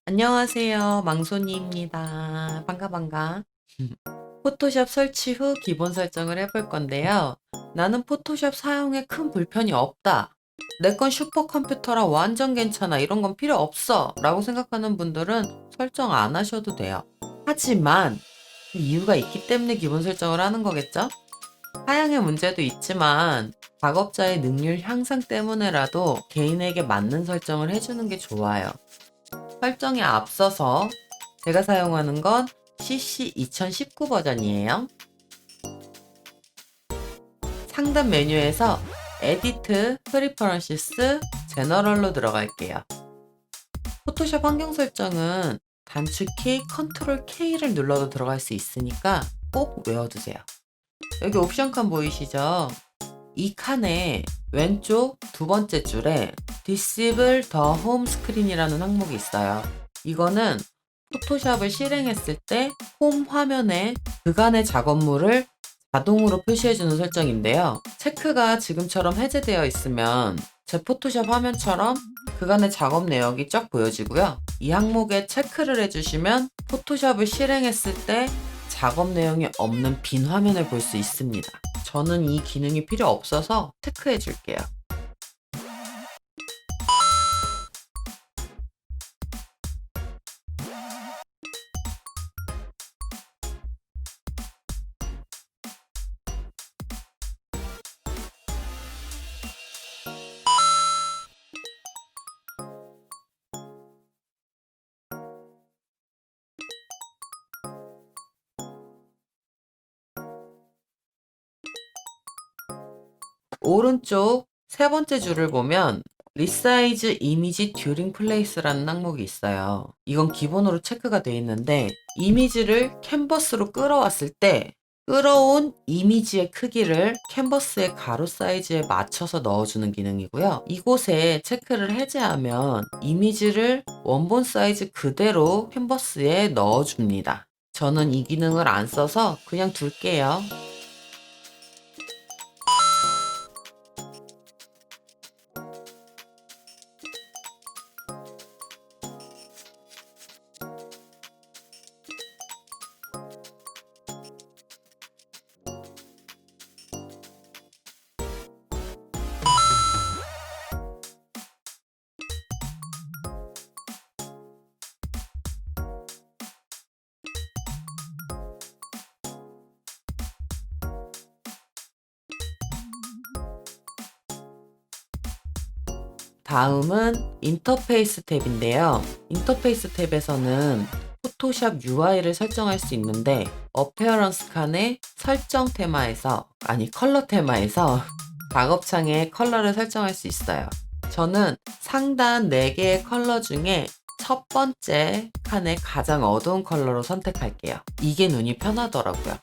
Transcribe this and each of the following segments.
안녕하세요. 망손이입니다. 반가. 포토샵 설치 후 기본 설정을 해볼 건데요. 나는 포토샵 사용에 큰 불편이 없다. 내 건 슈퍼컴퓨터라 완전 괜찮아. 이런 건 필요 없어. 라고 생각하는 분들은 설정 안 하셔도 돼요. 하지만 그 이유가 있기 때문에 기본 설정을 하는 거겠죠? 사양의 문제도 있지만 작업자의 능률 향상 때문에라도 개인에게 맞는 설정을 해주는 게 좋아요. 설정에 앞서서 제가 사용하는 건 CC 2019 버전이에요. 상단 메뉴에서 에디트, 프리퍼런시스, 제너럴로 들어갈게요. 포토샵 환경 설정은 단축키 컨트롤 K를 눌러도 들어갈 수 있으니까 꼭 외워두세요. 여기 옵션 칸 보이시죠? 이 칸에 왼쪽 두 번째 줄에 Disable the Home Screen이라는 항목이 있어요. 이거는 포토샵을 실행했을 때 홈 화면에 그간의 작업물을 자동으로 표시해주는 설정인데요. 체크가 지금처럼 해제되어 있으면 제 포토샵 화면처럼 그간의 작업 내역이 쫙 보여지고요. 이 항목에 체크를 해주시면 포토샵을 실행했을 때 작업 내용이 없는 빈 화면을 볼 수 있습니다. 저는 이 기능이 필요 없어서 체크해 줄게요. 오른쪽 세 번째 줄을 보면 리사이즈 이미지 듀링 플레이스라는 항목이 있어요. 이건 기본으로 체크가 되어 있는데 이미지를 캔버스로 끌어왔을 때 끌어온 이미지의 크기를 캔버스의 가로 사이즈에 맞춰서 넣어주는 기능이고요. 이곳에 체크를 해제하면 이미지를 원본 사이즈 그대로 캔버스에 넣어줍니다. 저는 이 기능을 안 써서 그냥 둘게요. 다음은 인터페이스 탭인데요. 인터페이스 탭에서는 포토샵 UI를 설정할 수 있는데 어페어런스 칸의 설정 테마에서 컬러 테마에서 작업창에 컬러를 설정할 수 있어요. 저는 상단 4개의 컬러 중에 첫 번째 칸의 가장 어두운 컬러로 선택할게요. 이게 눈이 편하더라고요.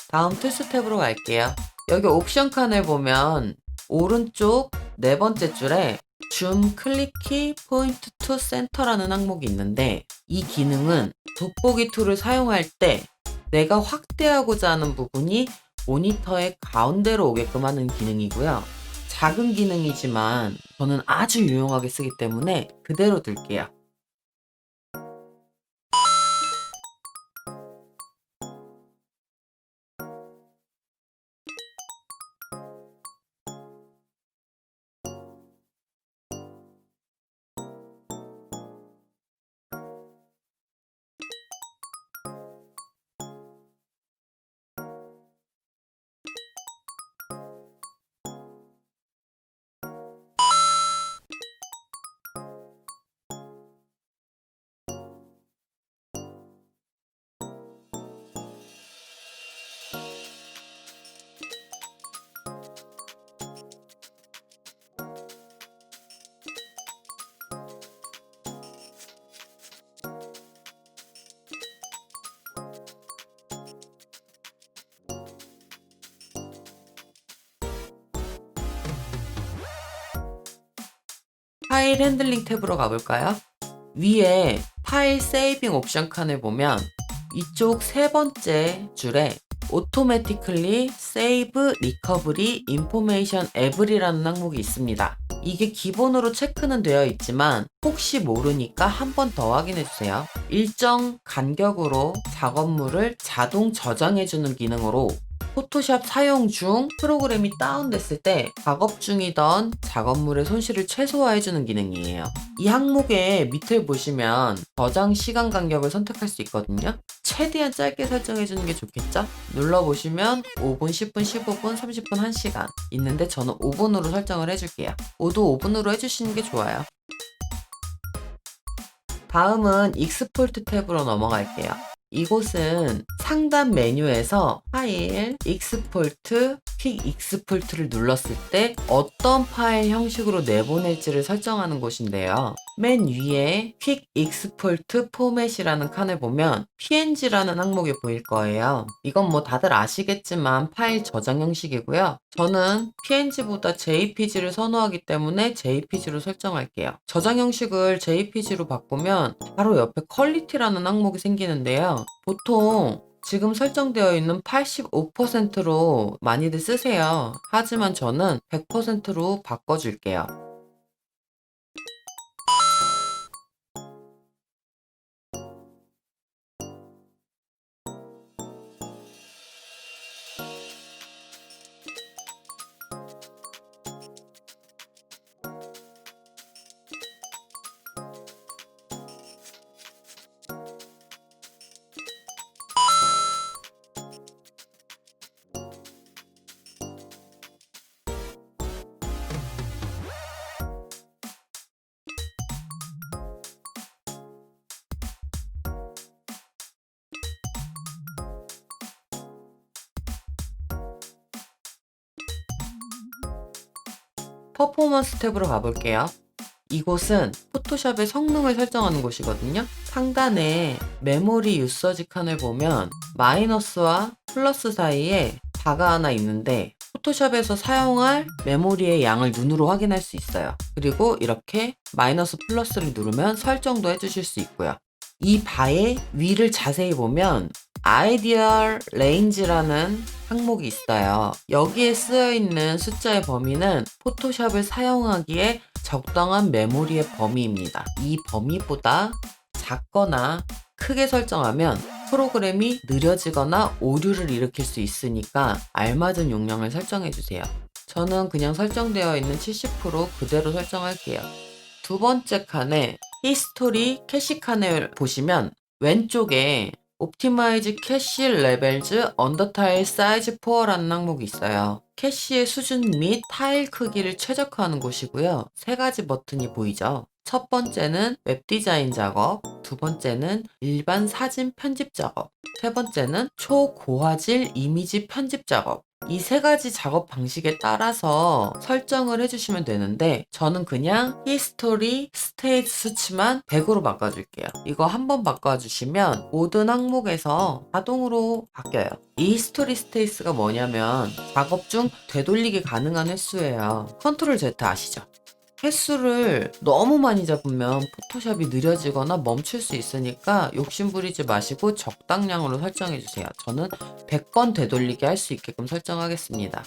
다음 툴스 탭으로 갈게요. 여기 옵션 칸을 보면 오른쪽 네 번째 줄에 줌 클릭키 포인트 투 센터라는 항목이 있는데 이 기능은 돋보기 툴을 사용할 때 내가 확대하고자 하는 부분이 모니터의 가운데로 오게끔 하는 기능이고요. 작은 기능이지만 저는 아주 유용하게 쓰기 때문에 그대로 둘게요. 파일 핸들링 탭으로 가볼까요? 위에 파일 세이빙 옵션 칸을 보면 이쪽 세 번째 줄에 Automatically Save Recovery Information Every라는 항목이 있습니다. 이게 기본으로 체크는 되어 있지만 혹시 모르니까 한 번 더 확인해 주세요. 일정 간격으로 작업물을 자동 저장해 주는 기능으로 포토샵 사용 중 프로그램이 다운됐을 때 작업 중이던 작업물의 손실을 최소화해 주는 기능이에요. 이 항목의 밑을 보시면 저장 시간 간격을 선택할 수 있거든요. 최대한 짧게 설정해 주는 게 좋겠죠? 눌러보시면 5분, 10분, 15분, 30분, 1시간 있는데 저는 5분으로 설정을 해줄게요. 모두 5분으로 해주시는 게 좋아요. 다음은 익스포트 탭으로 넘어갈게요. 이곳은 상단 메뉴에서 파일, 익스포트, 퀵 익스포트를 눌렀을 때 어떤 파일 형식으로 내보낼지를 설정하는 곳인데요. 맨 위에 퀵 익스포트 포맷이라는 칸을 보면 PNG라는 항목이 보일 거예요. 이건 뭐 다들 아시겠지만 파일 저장 형식이고요. 저는 PNG보다 JPG를 선호하기 때문에 JPG로 설정할게요. 저장 형식을 JPG로 바꾸면 바로 옆에 퀄리티라는 항목이 생기는데요. 보통 지금 설정되어 있는 85%로 많이들 쓰세요. 하지만 저는 100%로 바꿔줄게요. 퍼포먼스 탭으로 가볼게요. 이곳은 포토샵의 성능을 설정하는 곳이거든요. 상단에 메모리 유서지 칸을 보면 마이너스와 플러스 사이에 바가 하나 있는데 포토샵에서 사용할 메모리의 양을 눈으로 확인할 수 있어요. 그리고 이렇게 마이너스 플러스를 누르면 설정도 해주실 수 있고요. 이 바의 위를 자세히 보면 아이디얼 레인지라는 항목이 있어요. 여기에 쓰여 있는 숫자의 범위는 포토샵을 사용하기에 적당한 메모리의 범위입니다. 이 범위보다 작거나 크게 설정하면 프로그램이 느려지거나 오류를 일으킬 수 있으니까 알맞은 용량을 설정해 주세요. 저는 그냥 설정되어 있는 70% 그대로 설정할게요. 두 번째 칸에 히스토리 캐시 칸을 보시면 왼쪽에 옵티마이즈 캐시 레벨즈 언더 타일 사이즈 4라는 항목이 있어요. 캐시의 수준 및 타일 크기를 최적화하는 곳이고요. 세 가지 버튼이 보이죠. 첫 번째는 웹 디자인 작업, 두 번째는 일반 사진 편집 작업, 세 번째는 초고화질 이미지 편집 작업. 이 세 가지 작업 방식에 따라서 설정을 해주시면 되는데 저는 그냥 히스토리 스테이트 수치만 100으로 바꿔줄게요. 이거 한번 바꿔주시면 모든 항목에서 자동으로 바뀌어요. 이 히스토리 스테이스가 뭐냐면 작업 중 되돌리기 가능한 횟수예요. 컨트롤 Z 아시죠? 횟수를 너무 많이 잡으면 포토샵이 느려지거나 멈출 수 있으니까 욕심부리지 마시고 적당량으로 설정해주세요. 저는 100번 되돌리게 할 수 있게끔 설정하겠습니다.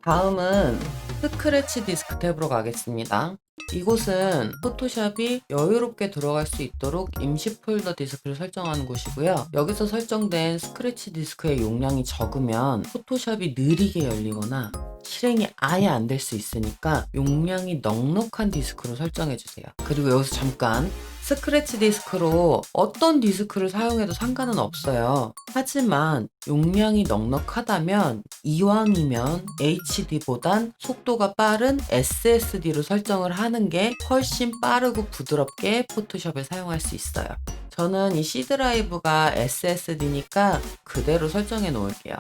다음은 스크래치 디스크 탭으로 가겠습니다. 이곳은 포토샵이 여유롭게 들어갈 수 있도록 임시 폴더 디스크를 설정하는 곳이고요. 여기서 설정된 스크래치 디스크의 용량이 적으면 포토샵이 느리게 열리거나 실행이 아예 안 될 수 있으니까 용량이 넉넉한 디스크로 설정해 주세요. 그리고 여기서 잠깐 스크래치 디스크로 어떤 디스크를 사용해도 상관은 없어요. 하지만 용량이 넉넉하다면 이왕이면 HD보단 속도가 빠른 SSD로 설정을 하는 게 훨씬 빠르고 부드럽게 포토샵을 사용할 수 있어요. 저는 이 C 드라이브가 SSD니까 그대로 설정해 놓을게요.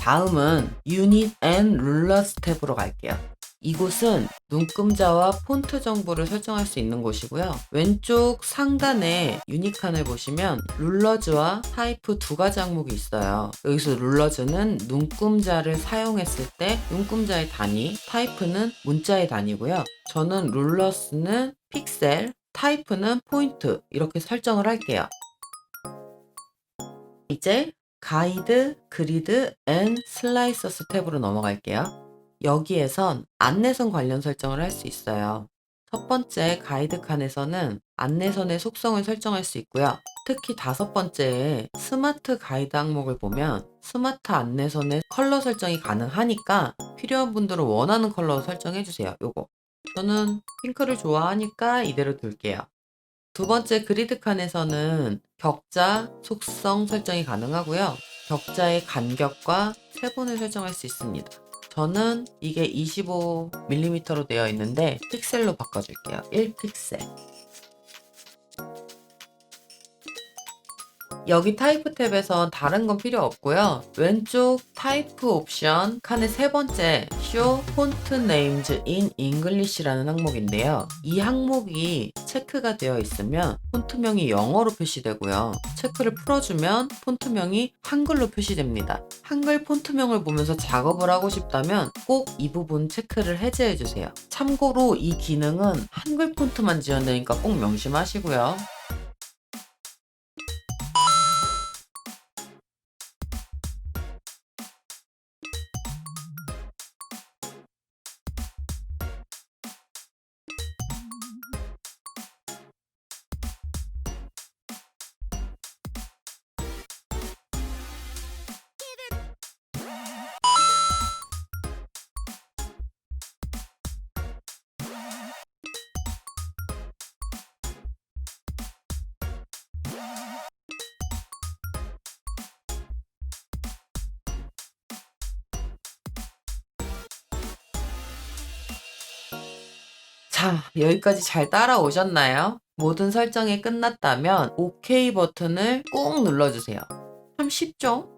다음은 유닛 앤 룰러스 탭으로 갈게요. 이곳은 눈금자와 폰트 정보를 설정할 수 있는 곳이고요. 왼쪽 상단에 유닛 칸을 보시면 룰러즈와 타이프 두 가지 항목이 있어요. 여기서 룰러즈는 눈금자를 사용했을 때 눈금자의 단위, 타이프는 문자의 단위고요. 저는 룰러스는 픽셀, 타이프는 포인트 이렇게 설정을 할게요. 이제 가이드, 그리드, 앤 슬라이서스 탭으로 넘어갈게요. 여기에선 안내선 관련 설정을 할 수 있어요. 첫 번째 가이드 칸에서는 안내선의 속성을 설정할 수 있고요. 특히 다섯 번째에 스마트 가이드 항목을 보면 스마트 안내선의 컬러 설정이 가능하니까 필요한 분들은 원하는 컬러 설정해 주세요. 요거. 저는 핑크를 좋아하니까 이대로 둘게요. 두 번째 그리드 칸에서는 격자, 속성 설정이 가능하고요. 격자의 간격과 세분을 설정할 수 있습니다. 저는 이게 25mm로 되어 있는데 픽셀로 바꿔줄게요. 1픽셀. 여기 타이프 탭에선 다른 건 필요 없고요. 왼쪽 타이프 옵션 칸의 세 번째 Show Font Names in English라는 항목인데요. 이 항목이 체크가 되어 있으면 폰트명이 영어로 표시되고요. 체크를 풀어주면 폰트명이 한글로 표시됩니다. 한글 폰트명을 보면서 작업을 하고 싶다면 꼭 이 부분 체크를 해제해 주세요. 참고로 이 기능은 한글 폰트만 지원되니까 꼭 명심하시고요. 자, 여기까지 잘 따라오셨나요? 모든 설정이 끝났다면 OK 버튼을 꾹 눌러주세요. 참 쉽죠?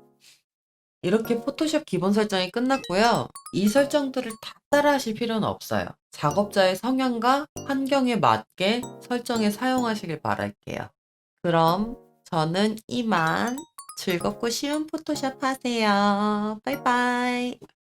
이렇게 포토샵 기본 설정이 끝났고요. 이 설정들을 다 따라하실 필요는 없어요. 작업자의 성향과 환경에 맞게 설정에 사용하시길 바랄게요. 그럼 저는 이만 즐겁고 쉬운 포토샵 하세요. 빠이빠이.